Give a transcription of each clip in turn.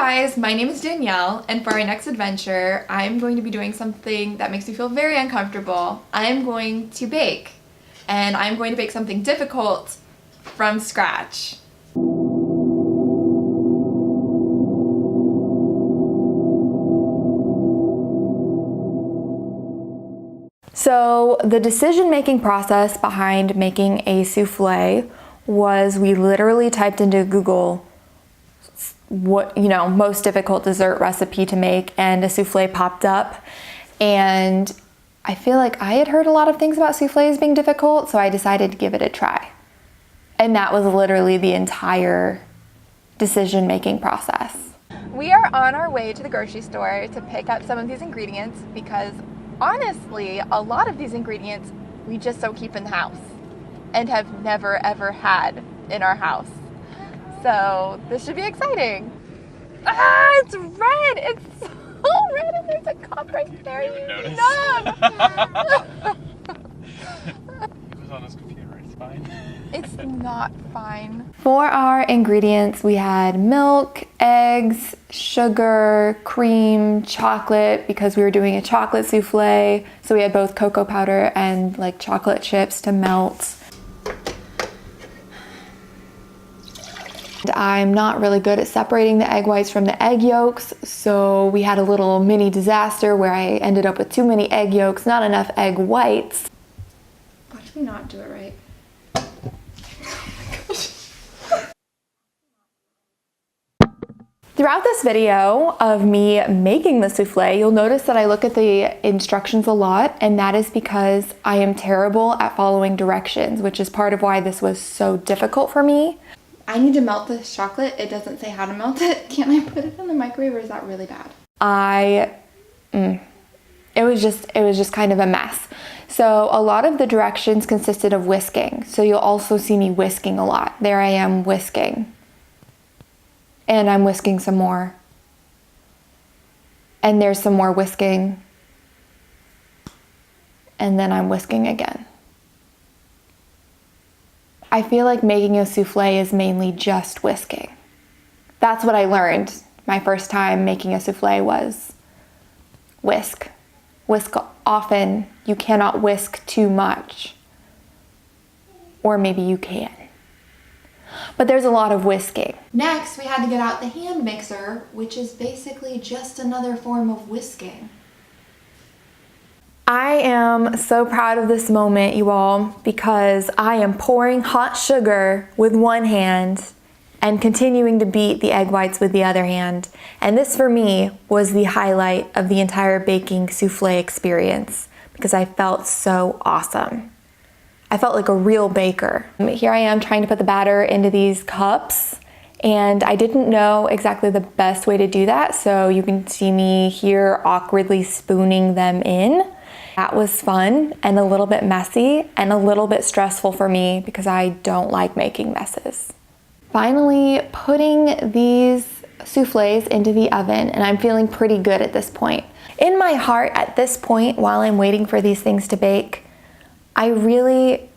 guys, my name is Danielle, and for our next adventure, I'm going to be doing something that makes me feel very uncomfortable. I'm going to bake, and I'm going to bake something difficult from scratch. So the decision-making process behind making a souffle was we literally typed into Google what, most difficult dessert recipe to make, and a souffle popped up. And I feel like I had heard a lot of things about souffles being difficult, so I decided to give it a try. And that was literally the entire decision-making process. We are on our way to the grocery store to pick up some of these ingredients because honestly, a lot of these ingredients we just don't keep in the house and have never ever had in our house. So this should be exciting. Ah, it's red! It's so red and there's a cup right there. You nub! It was on his computer, it's fine. It's not fine. For our ingredients, we had milk, eggs, sugar, cream, chocolate, because we were doing a chocolate souffle. So we had both cocoa powder and like chocolate chips to melt. I'm not really good at separating the egg whites from the egg yolks, so we had a little mini disaster where I ended up with too many egg yolks, not enough egg whites. Watch me not do it right. Throughout this video of me making the souffle, you'll notice that I look at the instructions a lot, and that is because I am terrible at following directions, which is part of why this was so difficult for me. I need to melt this chocolate. It doesn't say how to melt it. Can I put it in the microwave, or is that really bad? It was just kind of a mess. So a lot of the directions consisted of whisking. So you'll also see me whisking a lot. There I am whisking. And I'm whisking some more. And there's some more whisking. And then I'm whisking again. I feel like making a souffle is mainly just whisking. That's what I learned my first time making a souffle was whisk. Whisk often. You cannot whisk too much. Or maybe you can. But there's a lot of whisking. Next, we had to get out the hand mixer, which is basically just another form of whisking. I am so proud of this moment, you all, because I am pouring hot sugar with one hand and continuing to beat the egg whites with the other hand. And this, for me, was the highlight of the entire baking souffle experience because I felt so awesome. I felt like a real baker. Here I am trying to put the batter into these cups, and I didn't know exactly the best way to do that, so you can see me here awkwardly spooning them in. That was fun and a little bit messy and a little bit stressful for me because I don't like making messes. Finally, putting these souffles into the oven, and I'm feeling pretty good at this point. In my heart at this point, while I'm waiting for these things to bake, I really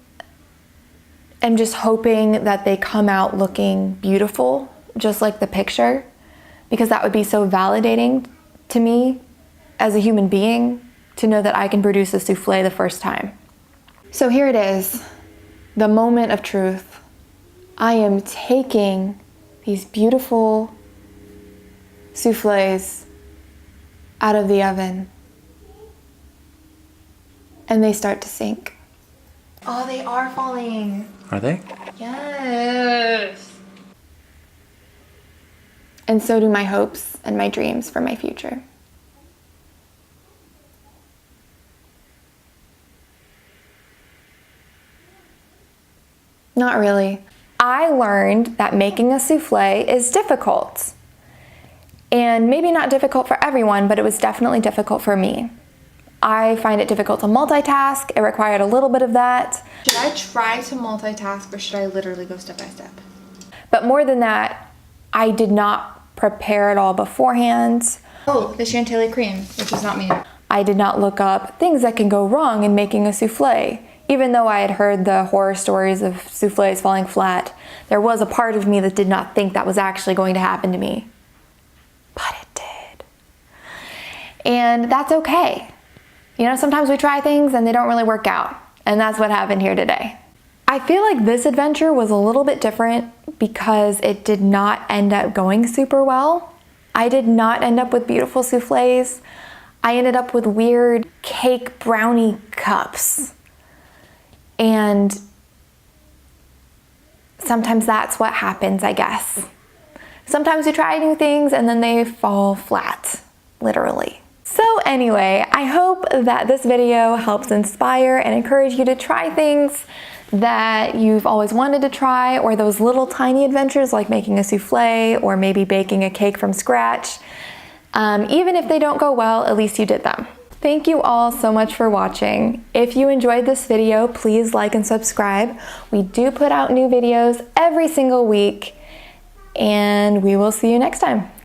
am just hoping that they come out looking beautiful, just like the picture, because that would be so validating to me as a human being to know that I can produce a souffle the first time. So here it is, the moment of truth. I am taking these beautiful souffles out of the oven, and they start to sink. Oh, they are falling. Are they? Yes. And so do my hopes and my dreams for my future. Not really. I learned that making a souffle is difficult. And maybe not difficult for everyone, but it was definitely difficult for me. I find it difficult to multitask. It required a little bit of that. Should I try to multitask, or should I literally go step by step? But more than that, I did not prepare it all beforehand. Oh, the chantilly cream, which is not me. I did not look up things that can go wrong in making a souffle. Even though I had heard the horror stories of souffles falling flat, there was a part of me that did not think that was actually going to happen to me. And that's okay. You know, sometimes we try things and they don't really work out. And that's what happened here today. I feel like this adventure was a little bit different because it did not end up going super well. I did not end up with beautiful souffles. I ended up with weird cake brownie cups. And sometimes that's what happens, I guess. Sometimes you try new things and then they fall flat, literally. So anyway, I hope that this video helps inspire and encourage you to try things that you've always wanted to try, or those little tiny adventures like making a souffle or maybe baking a cake from scratch. Even if they don't go well, at least you did them. Thank you all so much for watching. If you enjoyed this video, please like and subscribe. We do put out new videos every single week, and we will see you next time.